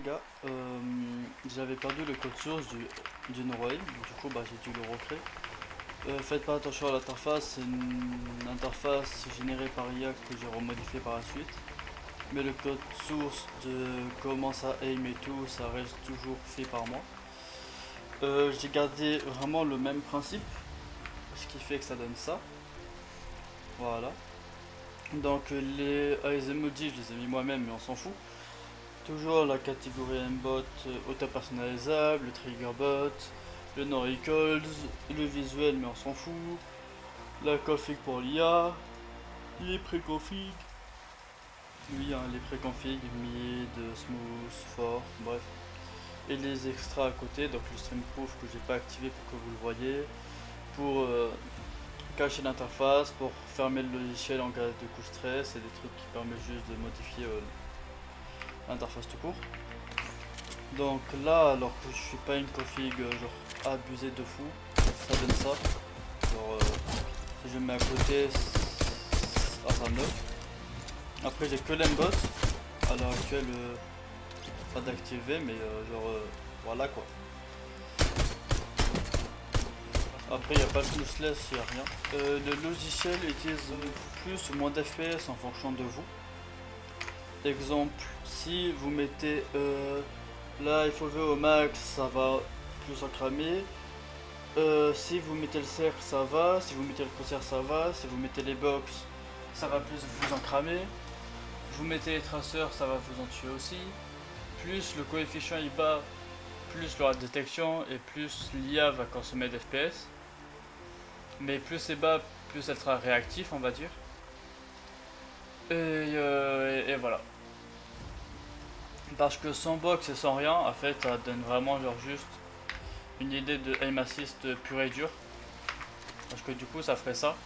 gars, j'avais perdu le code source du Norway, du coup bah, j'ai dû le recréer. Faites pas attention à l'interface, c'est une interface générée par IA que j'ai remodifiée par la suite. Mais le code source de comment ça aim et tout, ça reste toujours fait par moi. J'ai gardé vraiment le même principe, ce qui fait que ça donne ça. Voilà. Donc les emojis, je les ai mis moi-même, mais on s'en fout. Toujours la catégorie aimbot auto personnalisable, le trigger bot, le no recalls, le visuel, mais on s'en fout. La config pour l'IA, les préconfigs. Oui, hein, les préconfigs, mid, smooth, fort, bref. Et les extras à côté, donc le stream proof que j'ai pas activé pour que vous le voyez. Pour cacher l'interface, pour fermer le logiciel en cas de coup de stress, et des trucs qui permettent juste de modifier l'interface tout court. Donc là, alors que je suis pas une config genre abusée de fou, ça donne ça. Genre si je mets à côté, ça 9. Après j'ai que l'embot à l'heure actuelle, pas d'activer, mais voilà quoi. Après il n'y a pas de smoothless, il n'y a rien. Le logiciel utilise plus ou moins d'FPS en fonction de vous. Exemple, si vous mettez là FOV au max, ça va plus en cramer. Si vous mettez le cercle, ça va. Si vous mettez le crosshair, ça va. Si vous mettez les box, ça va plus vous en cramer. Vous mettez les traceurs, ça va vous en tuer aussi. Plus le coefficient est bas, plus la détection et plus l'IA va consommer d'FPS. Mais plus c'est bas, plus elle sera réactive, on va dire. Et voilà. Parce que sans box et sans rien, en fait, ça donne vraiment genre juste une idée de aim assist pur et dur. Parce que du coup, ça ferait ça.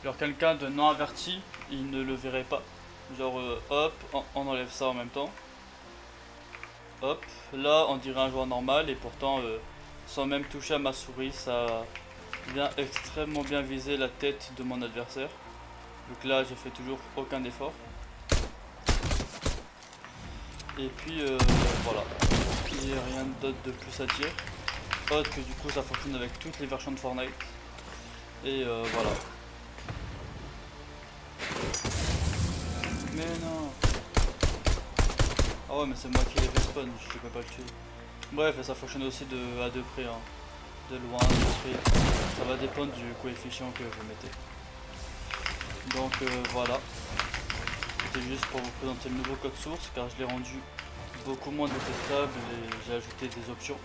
Genre quelqu'un de non averti, il ne le verrait pas. Genre hop, on enlève ça en même temps. Hop, là on dirait un joueur normal et pourtant sans même toucher à ma souris, ça vient extrêmement bien viser la tête de mon adversaire. Donc là je fais toujours aucun effort. Et puis voilà, il n'y a rien d'autre de plus à dire. Autre que du coup ça fonctionne avec toutes les versions de Fortnite. Et voilà. Mais non. Ah ouais mais c'est moi qui l'ai fait spawn, je peux pas le tuer. Bref, ça fonctionne aussi à deux près, hein. De loin, de près. Ça va dépendre du coefficient que vous mettez. Donc voilà. C'était juste pour vous présenter le nouveau code source car je l'ai rendu beaucoup moins détectable et j'ai ajouté des options.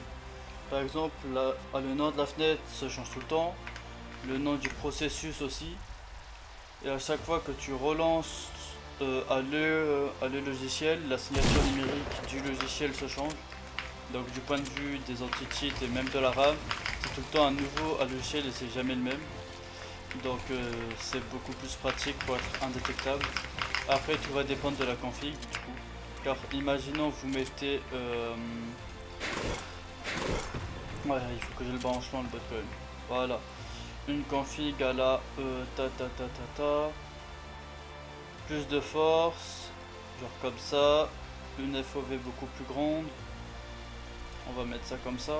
Par exemple, là, le nom de la fenêtre se change tout le temps. Le nom du processus aussi. Et à chaque fois que tu relances à le logiciel, la signature numérique du logiciel se change. Donc du point de vue des anti-cheats et même de la RAM, c'est tout le temps un nouveau logiciel et c'est jamais le même. Donc c'est beaucoup plus pratique pour être indétectable. Après tout va dépendre de la config du coup. Car imaginons vous mettez ouais, il faut que j'ai le branchement le bot quand même. Voilà. Une config à la plus de force, genre comme ça, une FOV beaucoup plus grande, on va mettre ça comme ça,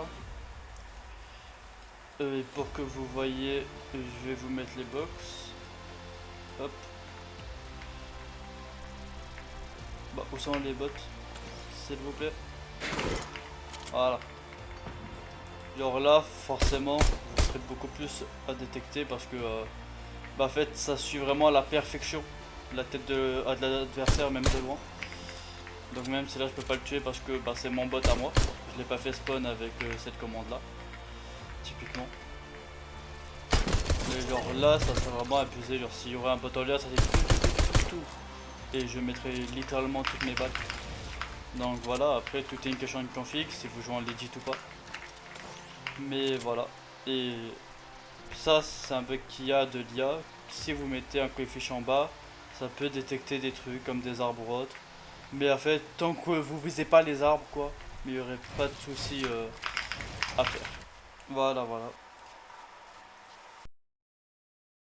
et pour que vous voyez, je vais vous mettre les box, hop, bah où sont les bots, s'il vous plaît, voilà, genre là, forcément, vous serez beaucoup plus à détecter parce que, bah en fait, ça suit vraiment à la perfection la tête de l'adversaire, même de loin. Donc même si là je peux pas le tuer parce que bah, c'est mon bot à moi, je l'ai pas fait spawn avec cette commande là, typiquement. Mais genre là ça serait vraiment abusé, genre s'il y aurait un bot en l'air ça fait tout et je mettrais littéralement toutes mes balles. Donc voilà, après tout est une question de config, si vous jouez en legit ou pas. Mais voilà, et ça c'est un bug qu'il y a de l'IA, si vous mettez un coefficient bas, ça peut détecter des trucs comme des arbres ou autres. Mais en fait, tant que vous visez pas les arbres, quoi, mais il n'y aurait pas de soucis à faire. Voilà, voilà.